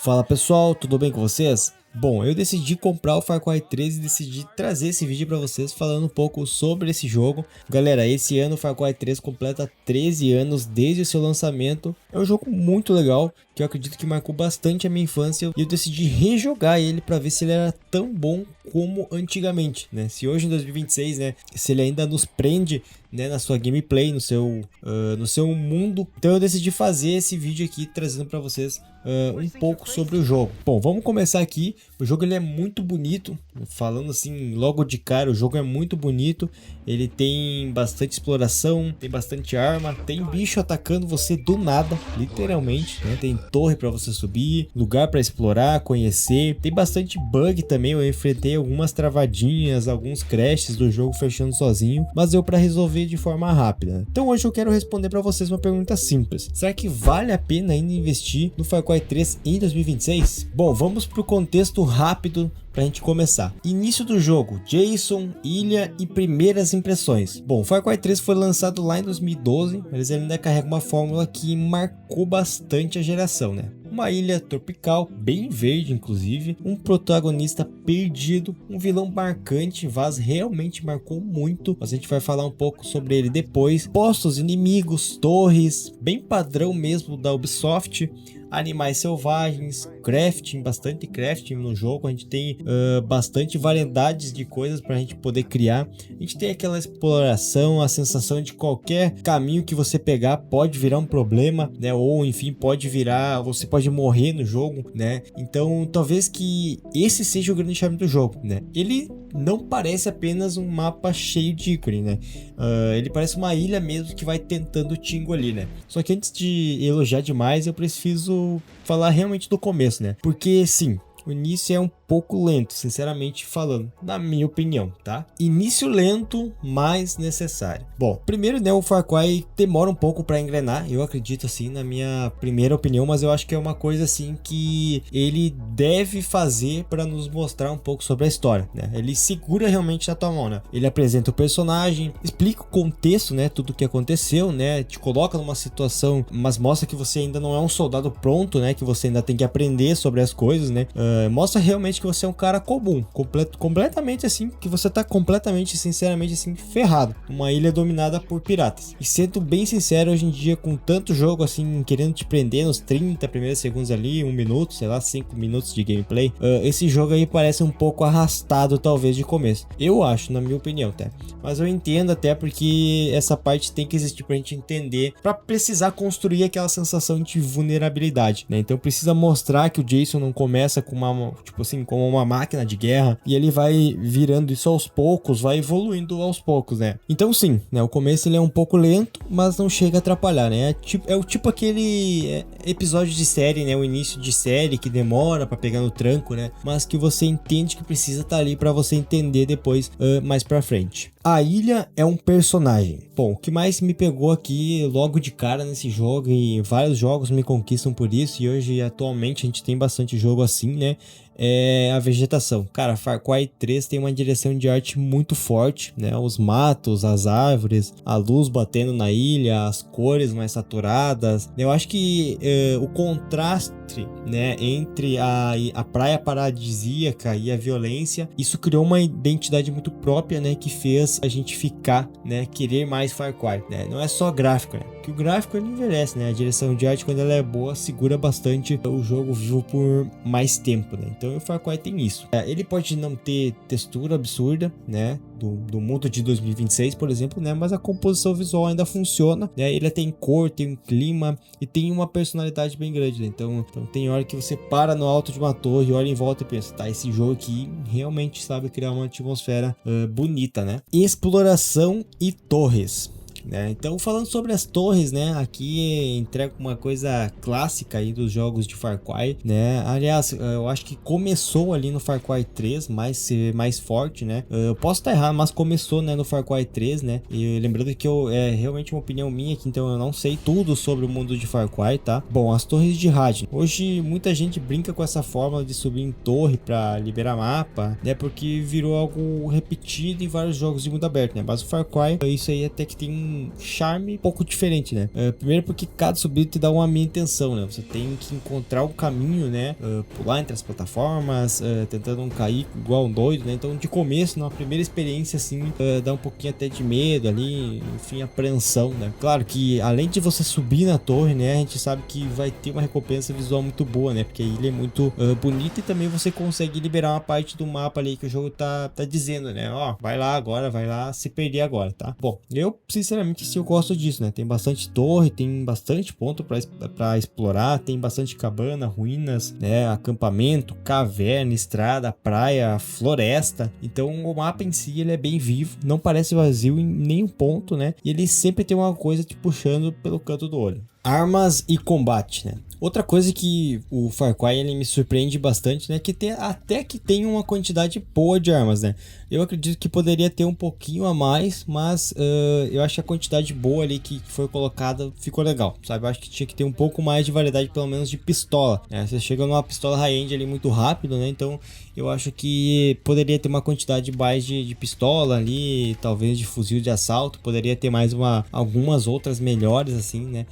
Fala pessoal, tudo bem com vocês? Bom, eu decidi comprar o Far Cry 3 e decidi trazer esse vídeo para vocês falando um pouco sobre esse jogo. Galera, esse ano o Far Cry 3 completa 13 anos desde o seu lançamento. É um jogo muito legal, que eu acredito que marcou bastante a minha infância. E eu decidi rejogar ele para ver se ele era tão bom como antigamente, né? Se hoje em 2026, né, se ele ainda nos prende, né, na sua gameplay, no seu mundo. Então eu decidi fazer esse vídeo aqui trazendo para vocês um pouco sobre o jogo. Bom, vamos começar aqui. O jogo ele é muito bonito, falando assim logo de cara, o jogo é muito bonito. Ele tem bastante exploração, tem bastante arma, tem bicho atacando você do nada, literalmente, né? Tem torre para você subir, lugar para explorar, conhecer. Tem bastante bug também, eu enfrentei algumas travadinhas, alguns crashes do jogo fechando sozinho, mas deu para resolver de forma rápida. Então hoje eu quero responder para vocês uma pergunta simples: será que vale a pena ainda investir no Far Cry 3 em 2026? Bom, vamos pro contexto rápido pra gente começar. Início do jogo, Jason, ilha e primeiras impressões. Bom, Far Cry 3 foi lançado lá em 2012, mas ele ainda carrega uma fórmula que marcou bastante a geração, né? Uma ilha tropical, bem verde inclusive, um protagonista perdido, um vilão marcante. Vaz realmente marcou muito, mas a gente vai falar um pouco sobre ele depois. Postos inimigos, torres, bem padrão mesmo da Ubisoft. Animais selvagens, crafting, bastante crafting no jogo. A gente tem bastante variedades de coisas para a gente poder criar. A gente tem aquela exploração, a sensação de qualquer caminho que você pegar pode virar um problema, né? Ou enfim, pode virar, você pode morrer no jogo, né? Então talvez que esse seja o grande charme do jogo, né? Ele não parece apenas um mapa cheio de ícone, né? Ele parece uma ilha mesmo que vai tentando te engolir, né? Só que antes de elogiar demais, eu preciso falar realmente do começo, né? Porque sim, o início é um pouco lento, sinceramente falando, na minha opinião, tá? Início lento, mas necessário. Bom, primeiro, né, o Far Cry demora um pouco para engrenar, eu acredito assim, na minha primeira opinião, mas eu acho que é uma coisa assim que ele deve fazer para nos mostrar um pouco sobre a história, né? Ele segura realmente na tua mão, né? Ele apresenta o personagem, explica o contexto, né, tudo o que aconteceu, né? Te coloca numa situação, mas mostra que você ainda não é um soldado pronto, né? Que você ainda tem que aprender sobre as coisas, né? Mostra realmente que você é um cara comum, completamente assim, que você tá completamente, sinceramente assim, ferrado. Uma ilha dominada por piratas. E sendo bem sincero, hoje em dia, com tanto jogo assim, querendo te prender nos 30 primeiros segundos ali, 1 minuto, sei lá, 5 minutos de gameplay, esse jogo aí parece um pouco arrastado, talvez, de começo. Eu acho, na minha opinião, tá? Mas eu entendo até porque essa parte tem que existir pra gente entender, pra precisar construir aquela sensação de vulnerabilidade, né? Então precisa mostrar que o Jason não começa com uma, tipo assim, como uma máquina de guerra, e ele vai virando isso aos poucos, vai evoluindo aos poucos, né? Então sim, né, o começo ele é um pouco lento, mas não chega a atrapalhar, né? É o tipo aquele episódio de série, né? O início de série que demora pra pegar no tranco, né? Mas que você entende que precisa estar ali pra você entender depois, mais pra frente. A ilha é um personagem. Bom, o que mais me pegou aqui logo de cara nesse jogo, e vários jogos me conquistam por isso, e hoje atualmente a gente tem bastante jogo assim, né? É a vegetação. Cara, Far Cry 3 tem uma direção de arte muito forte, né? Os matos, as árvores, a luz batendo na ilha, as cores mais saturadas. Eu acho que o contraste, né, entre a praia paradisíaca e a violência, isso criou uma identidade muito própria, né, que fez a gente ficar, né, querer mais Far Cry, né? Não é só gráfico, né? Que o gráfico ele envelhece, né? A direção de arte, quando ela é boa, segura bastante o jogo vivo por mais tempo, né? Então o Far Cry tem isso. Ele pode não ter textura absurda, né? Do mundo de 2026, por exemplo, né? Mas a composição visual ainda funciona, né? Ele tem cor, tem um clima e tem uma personalidade bem grande, né? Então tem hora que você para no alto de uma torre, olha em volta e pensa, tá, esse jogo aqui realmente sabe criar uma atmosfera bonita, né? Exploração e torres. Então, falando sobre as torres, né, aqui entrega uma coisa clássica aí dos jogos de Far Cry, né? Aliás, eu acho que começou ali no Far Cry 3, mais forte, né? Eu posso estar errado, mas começou, né, no Far Cry 3, né? E lembrando que é realmente uma opinião minha aqui, então eu não sei tudo sobre o mundo de Far Cry, tá? Bom, as torres de rádio. Hoje muita gente brinca com essa fórmula de subir em torre para liberar mapa, né? Porque virou algo repetido em vários jogos de mundo aberto, né? Mas o Far Cry, isso aí até que tem um charme um pouco diferente, né? Primeiro porque cada subida te dá uma mini tensão, né? Você tem que encontrar o caminho, né? Pular entre as plataformas, tentando não cair igual um doido, né? Então de começo, na primeira experiência assim, dá um pouquinho até de medo ali, enfim, apreensão, né? Claro que além de você subir na torre, né? A gente sabe que vai ter uma recompensa visual muito boa, né? Porque a ilha é muito bonita e também você consegue liberar uma parte do mapa ali que o jogo tá dizendo, né? Ó, vai lá agora, vai lá se perder agora, tá? Bom, eu sinceramente sim, eu gosto disso, né? Tem bastante torre, tem bastante ponto pra explorar, tem bastante cabana, ruínas, né? Acampamento, caverna, estrada, praia, floresta. Então o mapa em si ele é bem vivo, não parece vazio em nenhum ponto, né? E ele sempre tem uma coisa te puxando pelo canto do olho. Armas e combate, né? Outra coisa que o Far Cry ele me surpreende bastante, né? Que tem uma quantidade boa de armas, né? Eu acredito que poderia ter um pouquinho a mais, mas eu acho que a quantidade boa ali que foi colocada ficou legal, sabe? Eu acho que tinha que ter um pouco mais de variedade, pelo menos de pistola, né? Você chega numa pistola high-end ali muito rápido, né? Então eu acho que poderia ter uma quantidade mais de pistola ali, talvez de fuzil de assalto, poderia ter mais algumas outras melhores assim, né?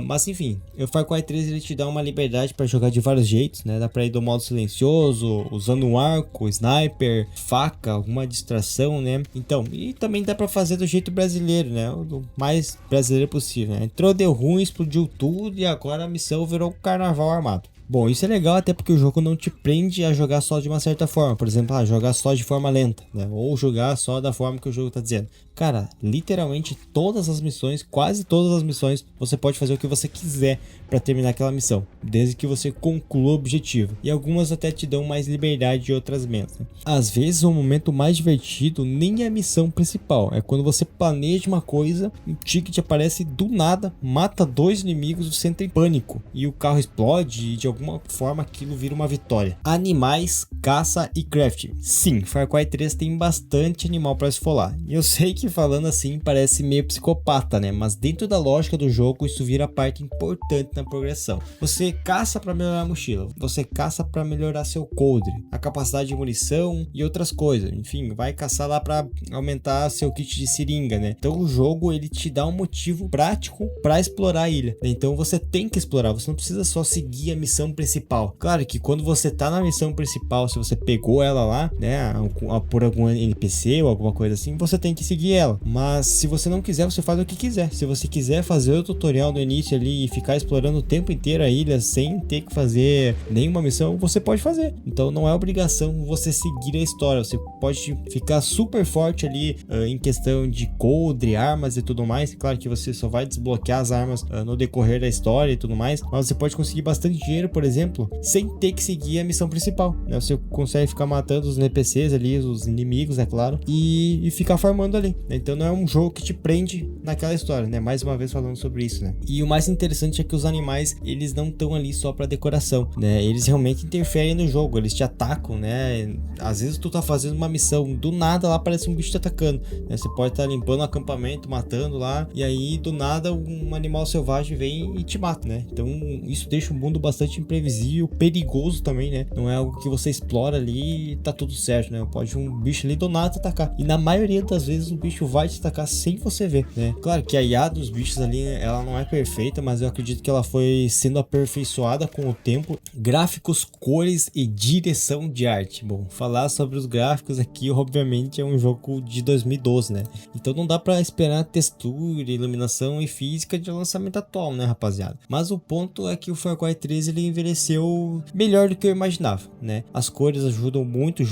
Mas enfim, o Far Cry 3 ele te dá uma liberdade para jogar de vários jeitos, né? Dá para ir do modo silencioso, usando um arco, sniper, faca, alguma distração, né? Então, e também dá para fazer do jeito brasileiro, né? O mais brasileiro possível, né? Entrou, deu ruim, explodiu tudo e agora a missão virou carnaval armado. Bom, isso é legal até porque o jogo não te prende a jogar só de uma certa forma. Por exemplo, jogar só de forma lenta, né? Ou jogar só da forma que o jogo tá dizendo. Cara, literalmente todas as missões, quase todas as missões, você pode fazer o que você quiser para terminar aquela missão, desde que você conclua o objetivo. E algumas até te dão mais liberdade e outras menos, né? Às vezes o momento mais divertido nem é a missão principal, é quando você planeja uma coisa, um ticket aparece do nada, mata 2 inimigos, você entra em pânico e o carro explode e de alguma forma aquilo vira uma vitória. Animais, caça e crafting. Sim, Far Cry 3 tem bastante animal para esfolar. E eu sei que falando assim parece meio psicopata, né? Mas dentro da lógica do jogo isso vira parte importante na progressão. Você caça para melhorar a mochila, você caça para melhorar seu coldre, a capacidade de munição e outras coisas. Enfim, vai caçar lá para aumentar seu kit de seringa, né? Então o jogo ele te dá um motivo prático para explorar a ilha, né? Então você tem que explorar, você não precisa só seguir a missão principal. Claro que quando você tá na missão principal, se você pegou ela lá, né, por algum NPC ou alguma coisa assim, você tem que seguir ela. Mas se você não quiser, você faz o que quiser. Se você quiser fazer o tutorial no início ali e ficar explorando o tempo inteiro a ilha sem ter que fazer nenhuma missão, você pode fazer. Então não é obrigação você seguir a história. Você pode ficar super forte ali em questão de coldre, armas e tudo mais. Claro que você só vai desbloquear as armas no decorrer da história e tudo mais, mas você pode conseguir bastante dinheiro, por exemplo, sem ter que seguir a missão principal, né? Você consegue ficar matando os NPCs ali, os inimigos, é claro, e ficar farmando ali, né? Então não é um jogo que te prende naquela história, né? Mais uma vez falando sobre isso, né? E o mais interessante é que os animais, eles não estão ali só pra decoração, né? Eles realmente interferem no jogo, eles te atacam, né? Às vezes tu tá fazendo uma missão, do nada lá aparece um bicho te atacando, né? Você pode estar limpando o acampamento, matando lá, e aí do nada um animal selvagem vem e te mata, né? Então isso deixa o mundo bastante imprevisível, perigoso também, né? Não é algo que você explora ali e tá tudo certo, né? Pode um bicho ali do nada te atacar, e na maioria das vezes o bicho vai te atacar sem você ver, né? Claro que a IA dos bichos ali, ela não é perfeita, mas eu acredito que ela foi sendo aperfeiçoada com o tempo. Gráficos, cores e direção de arte. Bom, falar sobre os gráficos aqui, obviamente, é um jogo de 2012, né? Então não dá pra esperar textura, iluminação e física de lançamento atual, né, rapaziada? Mas o ponto é que o Far Cry 3 ele envelheceu melhor do que eu imaginava, né? As cores ajudam muito o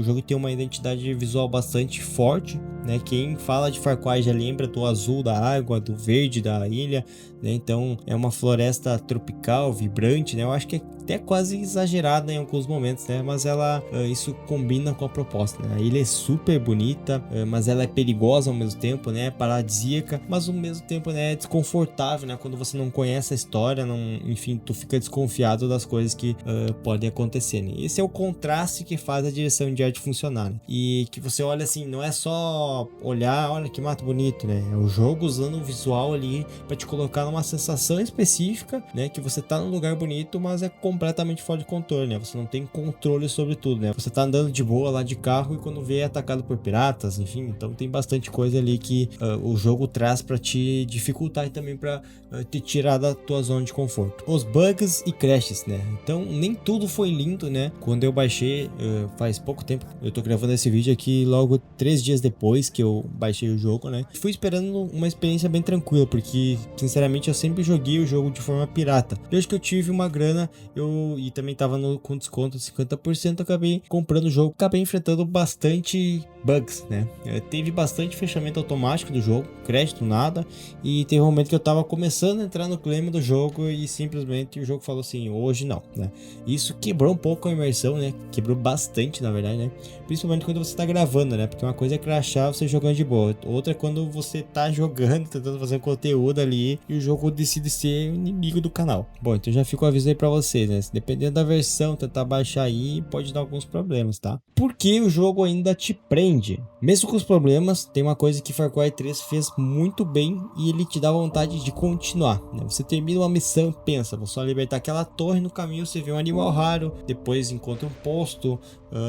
jogo tem uma identidade visual bastante forte, né? Quem fala de Far Cry já lembra do azul da água, do verde da ilha, né? Então é uma floresta tropical, vibrante, né? Eu acho que é até quase exagerada em alguns momentos, né? Mas isso combina com a proposta, né? A ilha é super bonita, mas ela é perigosa ao mesmo tempo, né? Paradisíaca, mas ao mesmo tempo, né? É desconfortável, né? Quando você não conhece a história, enfim, tu fica desconfiado das coisas que podem acontecer, né? Esse é o contraste que faz a direção de de arte funcionar, né? E que você olha assim, não é só olhar, olha que mato bonito, né? É o jogo usando o visual ali para te colocar numa sensação específica, né? Que você tá num lugar bonito, mas é completamente fora de controle, né? Você não tem controle sobre tudo, né? Você tá andando de boa lá de carro e quando vê é atacado por piratas, enfim. Então tem bastante coisa ali que o jogo traz para te dificultar e também para te tirar da tua zona de conforto. Os bugs e crashes, né? Então nem tudo foi lindo, né? Quando eu baixei, faz pouco tempo, eu tô gravando esse vídeo aqui logo 3 dias depois que eu baixei o jogo, né? Fui esperando uma experiência bem tranquila, porque sinceramente eu sempre joguei o jogo de forma pirata. Desde que eu tive uma grana, e também tava com desconto de 50%, eu acabei comprando o jogo, acabei enfrentando bastante bugs, né? Teve bastante fechamento automático do jogo, crédito nada, e teve um momento que eu tava começando a entrar no clima do jogo e simplesmente o jogo falou assim, hoje não, né? Isso quebrou um pouco a imersão, né? Quebrou bastante, na verdade, né? Principalmente quando você tá gravando, né? Porque uma coisa é crashar você jogando de boa, outra é quando você tá jogando, tentando fazer um conteúdo ali e o jogo decide ser inimigo do canal. Bom, então já fico o aviso aí pra vocês, né? Dependendo da versão, tentar baixar aí pode dar alguns problemas, tá? Porque o jogo ainda te prende. Mesmo com os problemas, tem uma coisa que Far Cry 3 fez muito bem e ele te dá vontade de continuar, né? Você termina uma missão, pensa, vou só libertar aquela torre, no caminho você vê um animal raro, depois encontra um posto,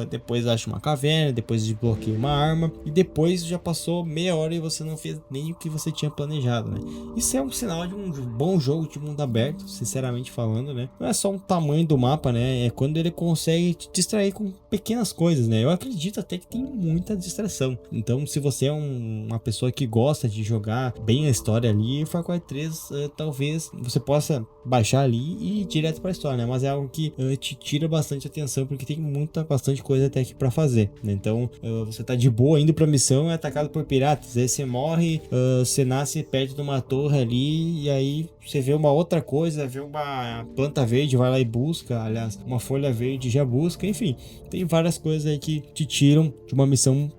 depois acha uma caverna, depois desbloqueia uma arma e depois já passou meia hora e você não fez nem o que você tinha planejado, né? Isso é um sinal de um bom jogo de mundo aberto, sinceramente falando, né? Não é só o tamanho do mapa, né? É quando ele consegue te distrair com pequenas coisas, né? Eu acredito até que tem muita distração. Então, se você é uma pessoa que gosta de jogar bem a história ali, Far Cry 3 talvez você possa baixar ali e ir direto para a história, né? Mas é algo que te tira bastante atenção porque tem bastante coisa até aqui para fazer, né? Então, você tá de boa indo pra missão, é atacado por piratas, aí você morre, você nasce perto de uma torre ali e aí você vê uma outra coisa, vê uma planta verde, vai lá e busca, aliás, uma folha verde já busca, enfim, tem várias coisas aí que te tiram de uma missão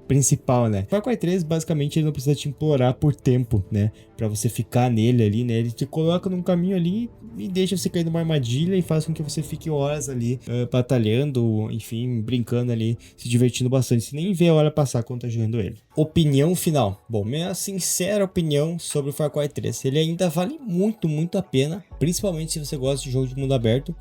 principal, né? Far Cry 3, basicamente, ele não precisa te implorar por tempo, né? Pra você ficar nele ali, né? Ele te coloca num caminho ali e deixa você cair numa armadilha e faz com que você fique horas ali batalhando, enfim, brincando ali, se divertindo bastante. Você nem vê a hora passar quando tá jogando ele. Opinião final. Bom, minha sincera opinião sobre o Far Cry 3. Ele ainda vale muito, muito a pena, principalmente se você gosta de jogo de mundo aberto,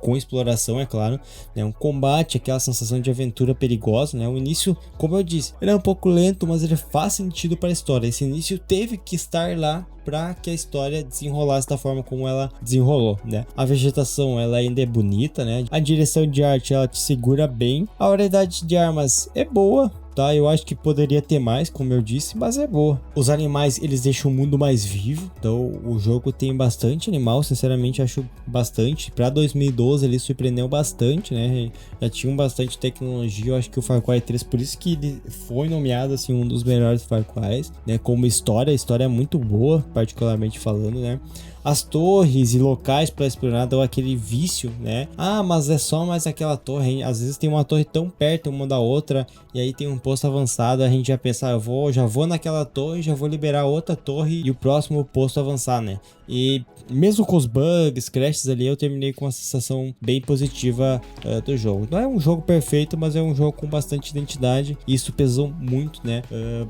com exploração, é claro, né? Um combate, aquela sensação de aventura perigosa, né? O início, como eu disse, ele é um pouco lento, mas ele faz sentido para a história. Esse início teve que estar lá para que a história desenrolasse da forma como ela desenrolou, né? A vegetação, ela ainda é bonita, né? A direção de arte, ela te segura bem. A variedade de armas é boa, tá? Eu acho que poderia ter mais, como eu disse, mas é boa. Os animais, eles deixam o mundo mais vivo, então o jogo tem bastante animal, sinceramente acho bastante. Para 2012 ele surpreendeu bastante, né? Já tinham bastante tecnologia, eu acho que o Far Cry 3, por isso que ele foi nomeado assim um dos melhores Far Cry, né? Como história, a história é muito boa, particularmente falando, né? As torres e locais para explorar dão aquele vício, né? Ah, mas é só mais aquela torre, hein? Às vezes tem uma torre tão perto uma da outra e aí tem um posto avançado, a gente já pensa, já vou naquela torre, já vou liberar outra torre e o próximo posto avançar, né? E mesmo com os bugs, crashes ali, eu terminei com uma sensação bem positiva do jogo. Não é um jogo perfeito, mas é um jogo com bastante identidade e isso pesou muito, né?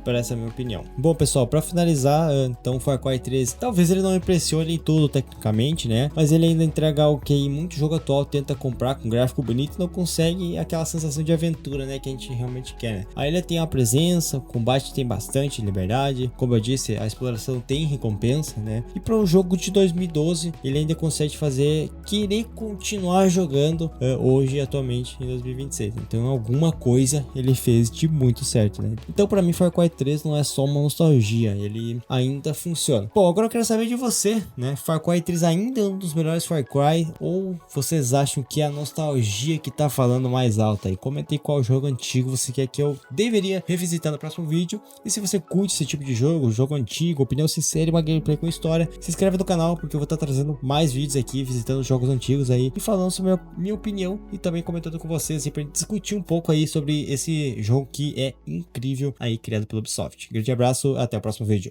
Para essa minha opinião. Bom, pessoal, para finalizar, então Far Cry 3, talvez ele não impressione em tudo tecnicamente, né? Mas ele ainda entrega o que muito jogo atual tenta comprar com gráfico bonito e não consegue aquela sensação de aventura, né? Que a gente realmente quer, né? A ilha tem a presença, o combate tem bastante liberdade, como eu disse, a exploração tem recompensa, né? E para um jogo de 2012, ele ainda consegue fazer querer continuar jogando hoje, atualmente, em 2026. Então, alguma coisa ele fez de muito certo, né? Então, para mim, Far Cry 3 não é só uma nostalgia, ele ainda funciona. Bom, agora eu quero saber de você, né? Far Cry 3 ainda é um dos melhores Far Cry ou vocês acham que é a nostalgia que tá falando mais alto aí? Comente qual jogo antigo você quer que eu deveria revisitar no próximo vídeo. E se você curte esse tipo de jogo antigo, opinião sincera e uma gameplay com história, se inscreve no canal porque eu vou estar trazendo mais vídeos aqui, visitando jogos antigos aí e falando sobre a minha opinião e também comentando com vocês e pra gente discutir um pouco aí sobre esse jogo que é incrível aí, criado pela Ubisoft. Grande abraço, até o próximo vídeo.